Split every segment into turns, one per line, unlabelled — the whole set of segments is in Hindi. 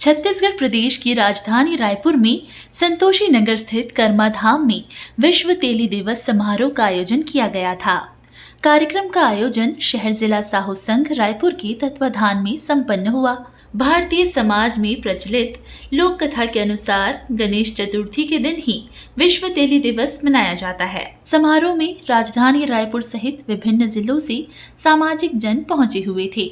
छत्तीसगढ़ प्रदेश की राजधानी रायपुर में संतोषी नगर स्थित कर्मा धाम में विश्व तेली दिवस समारोह का आयोजन किया गया था। कार्यक्रम का आयोजन शहर जिला साहू संघ रायपुर के तत्वाधान में संपन्न हुआ। भारतीय समाज में प्रचलित लोक कथा के अनुसार गणेश चतुर्थी के दिन ही विश्व तेली दिवस मनाया जाता है। समारोह में राजधानी रायपुर सहित विभिन्न जिलों से सामाजिक जन पहुंचे हुए थे।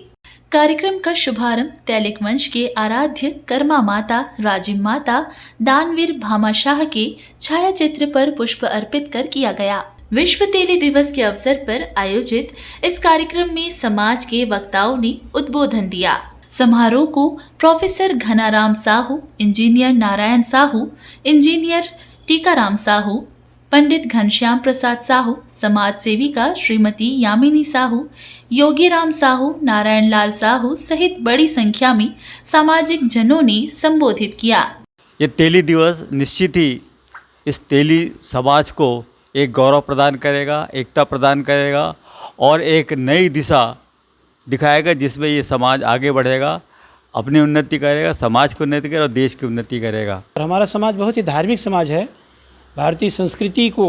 कार्यक्रम का शुभारंभ तैलिक वंश के आराध्य कर्मा माता राजिम माता दानवीर भामाशाह के छायाचित्र पर पुष्प अर्पित कर किया गया। विश्व तेली दिवस के अवसर पर आयोजित इस कार्यक्रम में समाज के वक्ताओं ने उद्बोधन दिया। समारोह को professor Ghanaram Sahu, engineer Narayan Sahu, engineer Tikaram Sahu, Pandit Ghanshyam Prasad Sahu, समाज सेविका श्रीमती यामिनी साहू, योगीराम साहू, नारायण लाल साहू सहित बड़ी संख्या में सामाजिक जनों ने संबोधित किया।
ये तेली दिवस निश्चित ही इस तेली समाज को एक गौरव प्रदान करेगा, एकता प्रदान करेगा और एक नई दिशा दिखाएगा जिसमें ये समाज आगे बढ़ेगा, अपनी उन्नति करेगा, समाज की उन्नति करेगा और देश की उन्नति करेगा।
हमारा समाज बहुत ही धार्मिक समाज है। भारतीय संस्कृति को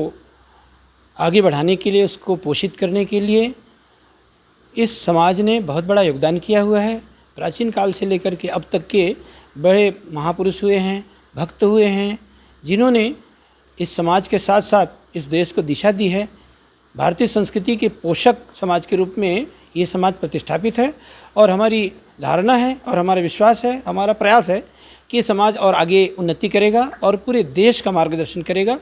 आगे बढ़ाने के लिए, उसको पोषित करने के लिए इस समाज ने बहुत बड़ा योगदान किया हुआ है। प्राचीन काल से लेकर के अब तक के बड़े महापुरुष हुए हैं, भक्त हुए हैं, जिन्होंने इस समाज के साथ साथ इस देश को दिशा दी है। भारतीय संस्कृति के पोषक समाज के रूप में ये समाज प्रतिष्ठापित है और हमारी धारणा है और हमारा विश्वास है, हमारा प्रयास है कि समाज और आगे उन्नति करेगा और पूरे देश का मार्गदर्शन करेगा।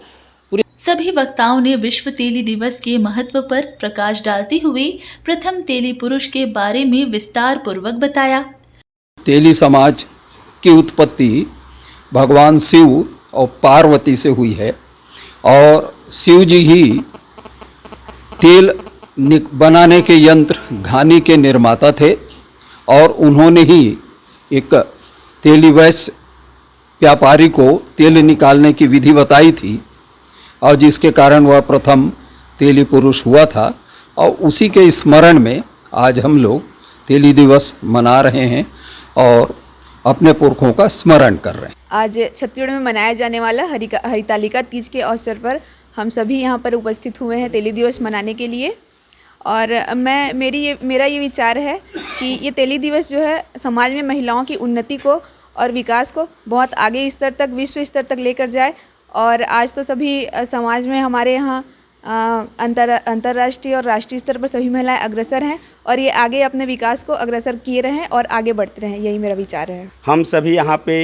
सभी वक्ताओं ने विश्व तेली दिवस के महत्व पर प्रकाश डालते हुए प्रथम तेली पुरुष के बारे में विस्तार पूर्वक बताया।
तेली समाज की उत्पत्ति भगवान शिव और पार्वती से हुई है और शिव जी ही तेल बनाने के यंत्र घानी के निर्माता थे और उन्होंने ही एक तेली वैश्य व्यापारी को तेल निकालने की विधि बताई थी और जिसके कारण वह प्रथम तेली पुरुष हुआ था और उसी के स्मरण में आज हम लोग तेली दिवस मना रहे हैं और अपने पुरखों का स्मरण कर रहे हैं।
आज छत्तीसगढ़ में मनाया जाने वाला हरितालिका तीज के अवसर पर हम सभी यहाँ पर उपस्थित हुए हैं तेली दिवस मनाने के लिए। और मेरा ये विचार है कि ये तेली दिवस जो है समाज में महिलाओं की उन्नति को और विकास को बहुत आगे स्तर तक, विश्व स्तर तक लेकर जाए। और आज तो सभी समाज में हमारे यहाँ अंतर्राष्ट्रीय और राष्ट्रीय स्तर पर सभी महिलाएं अग्रसर हैं और ये आगे अपने विकास को अग्रसर किए रहें और आगे बढ़ते रहें, यही मेरा विचार है। हम
सभी यहाँ पे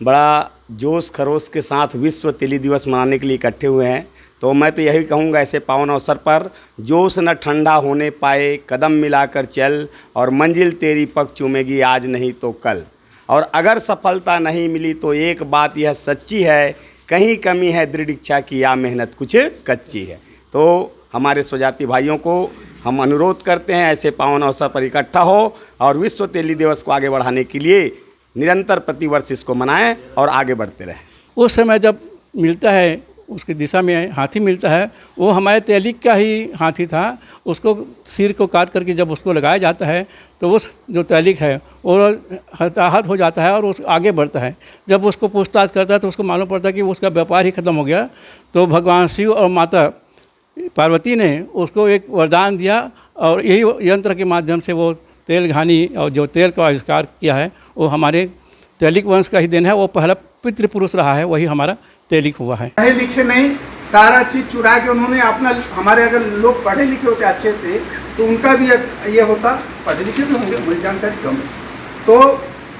बड़ा जोश खरोश के साथ विश्व तेली दिवस मनाने के लिए इकट्ठे हुए हैं। तो मैं तो यही कहूँगा, ऐसे पावन अवसर पर जोश न ठंडा होने पाए, कदम मिलाकर चल और मंजिल तेरी पग चूमेगी आज नहीं तो कल। और अगर सफलता नहीं मिली तो एक बात यह सच्ची है, कहीं कमी है दृढ़ इच्छा की या मेहनत कुछ कच्ची है। तो हमारे स्वजाति भाइयों को हम अनुरोध करते हैं ऐसे पावन अवसर पर इकट्ठा हो और विश्व तेली दिवस को आगे बढ़ाने के लिए निरंतर प्रतिवर्ष इसको मनाएं और आगे बढ़ते रहें।
उस समय जब मिलता है, उसकी दिशा में हाथी मिलता है, वो हमारे तेलिक का ही हाथी था। उसको सिर को काट करके जब उसको लगाया जाता है तो उस जो तेलिक है वो हताहत हो जाता है और उस आगे बढ़ता है। जब उसको पूछताछ करता है तो उसको मालूम पड़ता है कि उसका व्यापार ही ख़त्म हो गया। तो भगवान शिव और माता पार्वती ने उसको एक वरदान दिया और यही यंत्र के माध्यम से वो तेल घानी और जो तेल का आविष्कार किया है वो हमारे तेलिक वंश का ही देन है। वो पहला पितृ पुरुष रहा है, वही हमारा तेलिक हुआ है।
पढ़े लिखे नहीं, सारा चीज़ चुरा के उन्होंने अपना, हमारे अगर लोग पढ़े लिखे होते अच्छे से तो उनका भी ये होता, पढ़े लिखे भी होंगे, मुझे जानकारी कम है, तो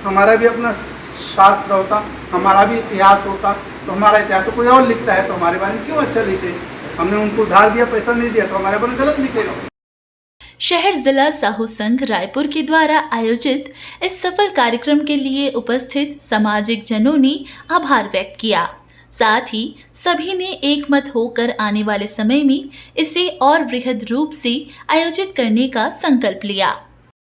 हमारा भी अपना शास्त्र होता, हमारा भी इतिहास होता। तो हमारा इतिहास तो कोई और लिखता है तो हमारे बारे में क्यों अच्छा लिखे? हमने उनको उधार दिया, पैसा नहीं दिया तो हमारे बारे में गलत लिखेगा।
शहर जिला साहू संघ रायपुर के द्वारा आयोजित इस सफल कार्यक्रम के लिए उपस्थित सामाजिक जनों ने आभार व्यक्त किया। साथ ही सभी ने एकमत होकर आने वाले समय में इसे और बृहद रूप से आयोजित करने का संकल्प लिया।